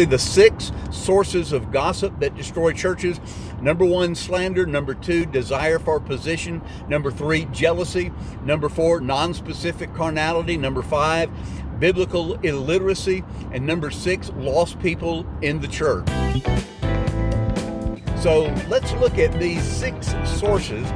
The 6 sources of gossip that destroy churches. Number 1, slander. Number 2, desire for position. Number 3, jealousy. Number 4, non-specific carnality. Number 5, biblical illiteracy. And number 6, lost people in the church. So let's look at these 6 sources.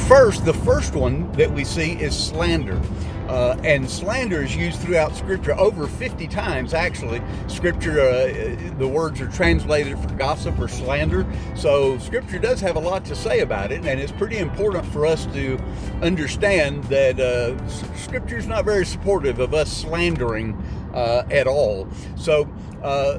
First, the first one that we see is slander. And slander is used throughout Scripture over 50 times, actually. Scripture, the words are translated for gossip or slander. So Scripture does have a lot to say about it, and it's pretty important for us to understand that Scripture is not very supportive of us slandering at all. So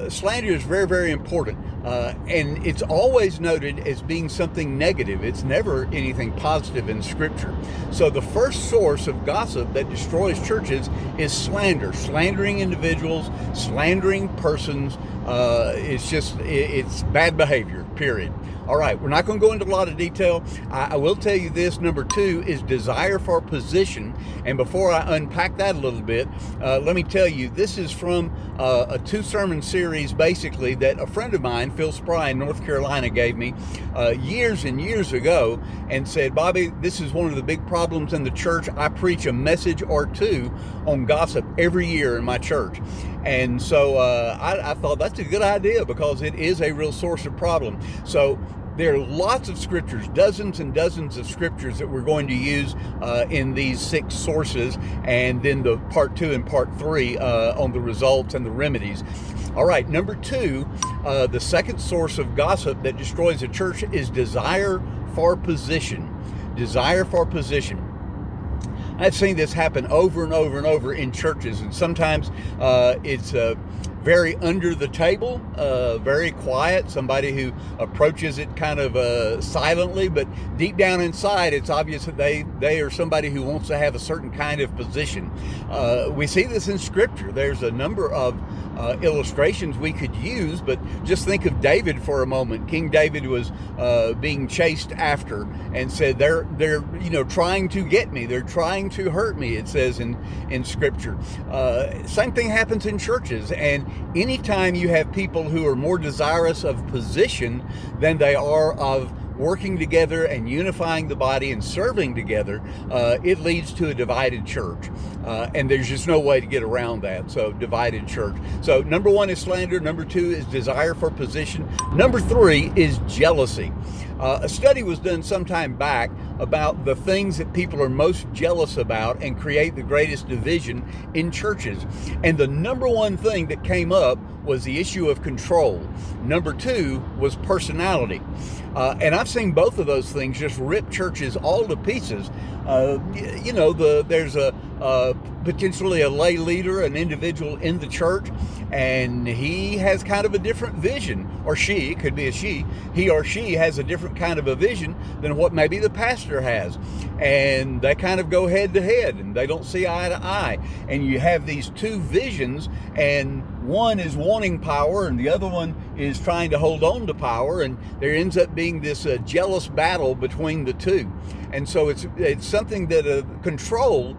slander is very, very important. And it's always noted as being something negative. It's never anything positive in Scripture. So the first source of gossip that destroys churches is slander. Slandering individuals, slandering persons. It's bad behavior, period. All right, we're not going to go into a lot of detail. I will tell you this. Number 2 is desire for position. And before I unpack that a little bit, let me tell you, this is from a 2-sermon series, basically, that a friend of mine, Phil Spry in North Carolina, gave me years and years ago, and said, Bobby, this is one of the big problems in the church. I preach a message or 2 on gossip every year in my church. And so I thought that's a good idea, because it is a real source of problem. So there are lots of scriptures, dozens and dozens of scriptures that we're going to use in these 6 sources, and then the part 2 and part 3 on the results and the remedies. All right, number 2, the second source of gossip that destroys a church is desire for position. Desire for position. I've seen this happen over and over and over in churches, and sometimes it's very under the table, very quiet, somebody who approaches it kind of silently, but deep down inside it's obvious that they are somebody who wants to have a certain kind of position. We see this in Scripture. There's a number of illustrations we could use, but just think of David for a moment. King David was being chased after, and said, they're trying to get me, they're trying to hurt me, it says in Scripture. Same thing happens in churches, and anytime you have people who are more desirous of position than they are of working together and unifying the body and serving together, it leads to a divided church. And there's just no way to get around that. So divided church. So number 1 is slander. Number 2 is desire for position. Number 3 is jealousy. A study was done some time back about the things that people are most jealous about and create the greatest division in churches. And the number 1 thing that came up was the issue of control. Number 2 was personality. And I've seen both of those things just rip churches all to pieces. There's potentially a lay leader, an individual in the church, and he has kind of a different vision, or she, it could be a she, he or she has a different kind of a vision than what maybe the pastor has. And they kind of go head to head, and they don't see eye to eye. And you have these 2 visions, and one is wanting power and the other one is trying to hold on to power, and there ends up being this jealous battle between the 2. And so it's something that control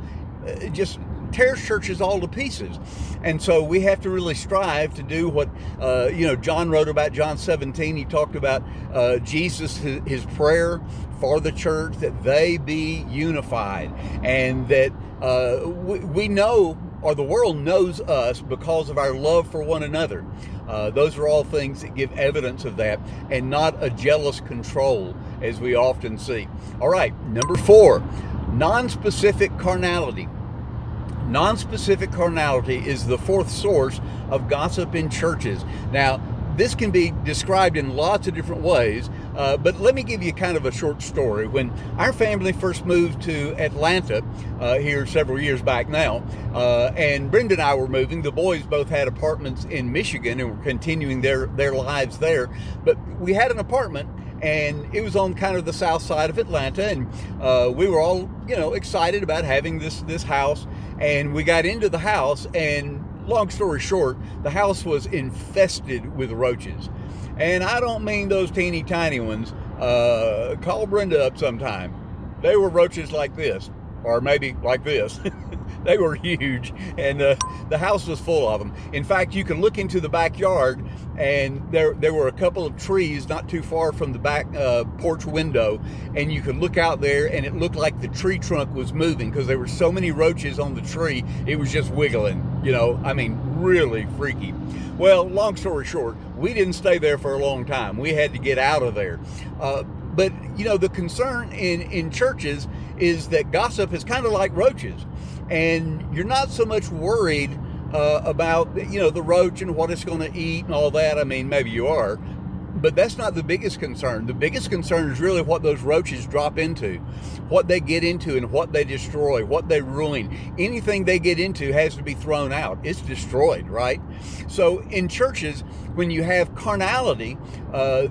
just tears churches all to pieces. And so we have to really strive to do what John wrote about. John 17, he talked about Jesus, his prayer for the church, that they be unified, and that we know, or the world knows us because of our love for one another. Those are all things that give evidence of that, and not a jealous control as we often see. All right, number 4, non-specific carnality. Non-specific carnality is the 4th source of gossip in churches. Now, this can be described in lots of different ways, but let me give you kind of a short story. When our family first moved to Atlanta here several years back now, and Brenda and I were moving, the boys both had apartments in Michigan and were continuing their lives there, but we had an apartment, and it was on kind of the south side of Atlanta, and we were all excited about having this house. And we got into the house, and long story short, the house was infested with roaches. And I don't mean those teeny tiny ones. Call Brenda up sometime. They were roaches like this, or maybe like this. They were huge, and the house was full of them. In fact, you could look into the backyard, and there were a couple of trees not too far from the back porch window, and you could look out there, and it looked like the tree trunk was moving because there were so many roaches on the tree. It was just wiggling, I mean, really freaky. Well, long story short, we didn't stay there for a long time. We had to get out of there. But the concern in churches is that gossip is kind of like roaches, and you're not so much worried about the roach and what it's going to eat and all that. I mean, maybe you are, but that's not the biggest concern. The biggest concern is really what those roaches drop into, what they get into, and what they destroy, what they ruin. Anything they get into has to be thrown out. It's destroyed, right? So in churches, when you have carnality,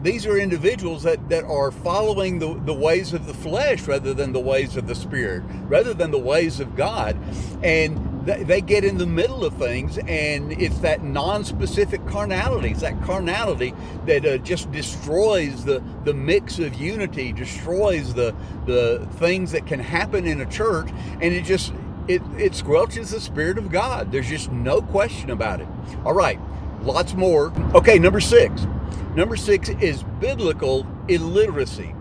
these are individuals that are following the ways of the flesh rather than the ways of the Spirit, rather than the ways of God. And they get in the middle of things, and it's that non-specific carnality. It's that carnality that just destroys the mix of unity, destroys the things that can happen in a church, and it squelches the Spirit of God. There's just no question about it. All right, lots more. Okay, number 6. Number 6 is biblical illiteracy.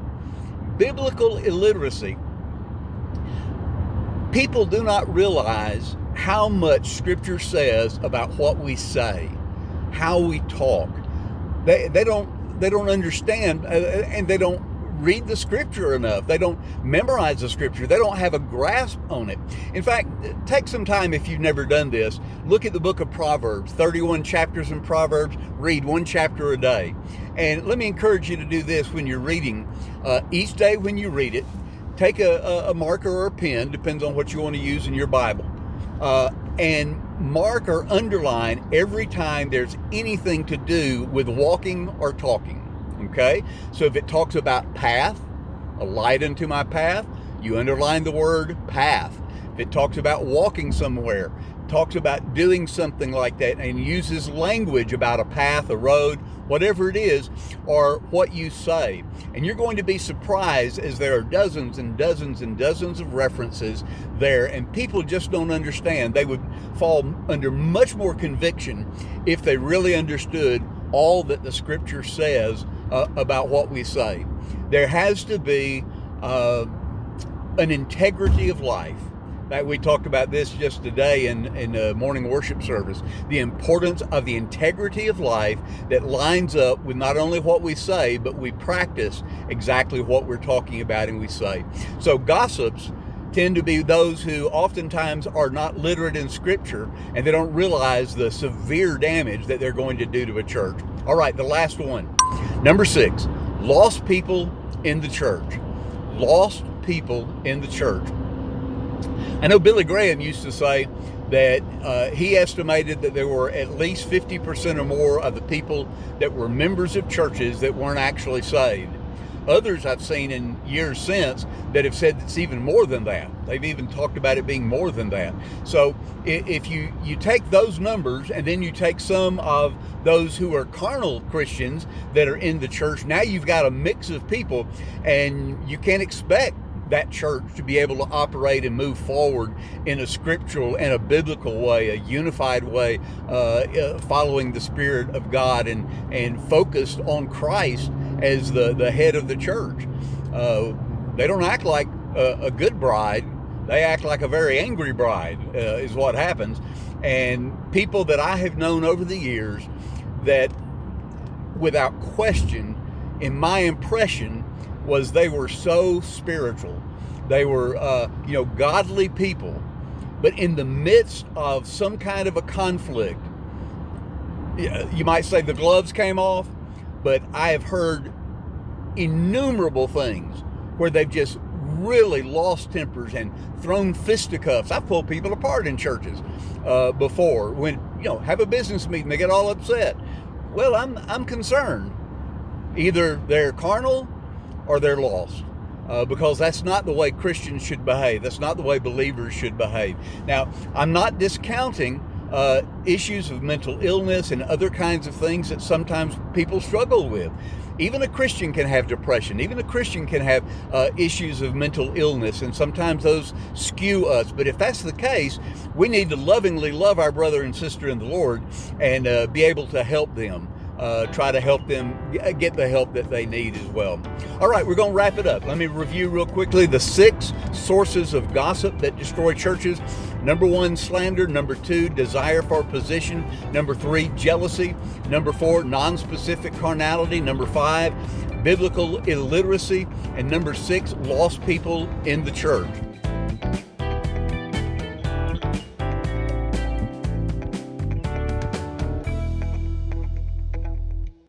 Biblical illiteracy. People do not realize how much Scripture says about what we say, how we talk. They don't understand, and they don't read the Scripture enough. They don't memorize the Scripture. They don't have a grasp on it. In fact, take some time, if you've never done this, look at the book of Proverbs, 31 chapters in Proverbs, read one chapter a day. And let me encourage you to do this when you're reading. Each day when you read it, take a marker or a pen, depends on what you want to use in your Bible, and mark or underline every time there's anything to do with walking or talking. Okay? So if it talks about path, a light unto my path, you underline the word path. If it talks about walking somewhere, talks about doing something like that, and uses language about a path, a road, whatever it is, or what you say. And you're going to be surprised as there are dozens and dozens and dozens of references there, and people just don't understand. They would fall under much more conviction if they really understood all that the Scripture says about what we say. There has to be an integrity of life. That we talked about this just today in the morning worship service. The importance of the integrity of life that lines up with not only what we say, but we practice exactly what we're talking about and we say. So gossips tend to be those who oftentimes are not literate in Scripture, and they don't realize the severe damage that they're going to do to a church. All right, the last one. Number 6, lost people in the church. Lost people in the church. I know Billy Graham used to say that he estimated that there were at least 50% or more of the people that were members of churches that weren't actually saved. Others I've seen in years since that have said it's even more than that. They've even talked about it being more than that. So if you take those numbers and then you take some of those who are carnal Christians that are in the church, now you've got a mix of people, and you can't expect that church to be able to operate and move forward in a scriptural and a biblical way, a unified way, following the Spirit of God and focused on Christ as the head of the church. They don't act like a good bride. They act like a very angry bride, is what happens. And people that I have known over the years that, without question, in my impression, was they were so spiritual. They were, godly people. But in the midst of some kind of a conflict, you might say the gloves came off, but I have heard innumerable things where they've just really lost tempers and thrown fisticuffs. I've pulled people apart in churches before when, have a business meeting, they get all upset. Well, I'm concerned. Either they're carnal or they're lost, because that's not the way Christians should behave. That's not the way believers should behave. Now, I'm not discounting issues of mental illness and other kinds of things that sometimes people struggle with. Even a Christian can have depression. Even a Christian can have issues of mental illness, and sometimes those skew us. But if that's the case, we need to lovingly love our brother and sister in the Lord and be able to help them. Try to help them get the help that they need as well. All right, we're going to wrap it up. Let me review real quickly the 6 sources of gossip that destroy churches. Number 1, slander. Number 2, desire for position. Number 3, jealousy. Number 4, non-specific carnality. Number 5, biblical illiteracy. And number 6, lost people in the church.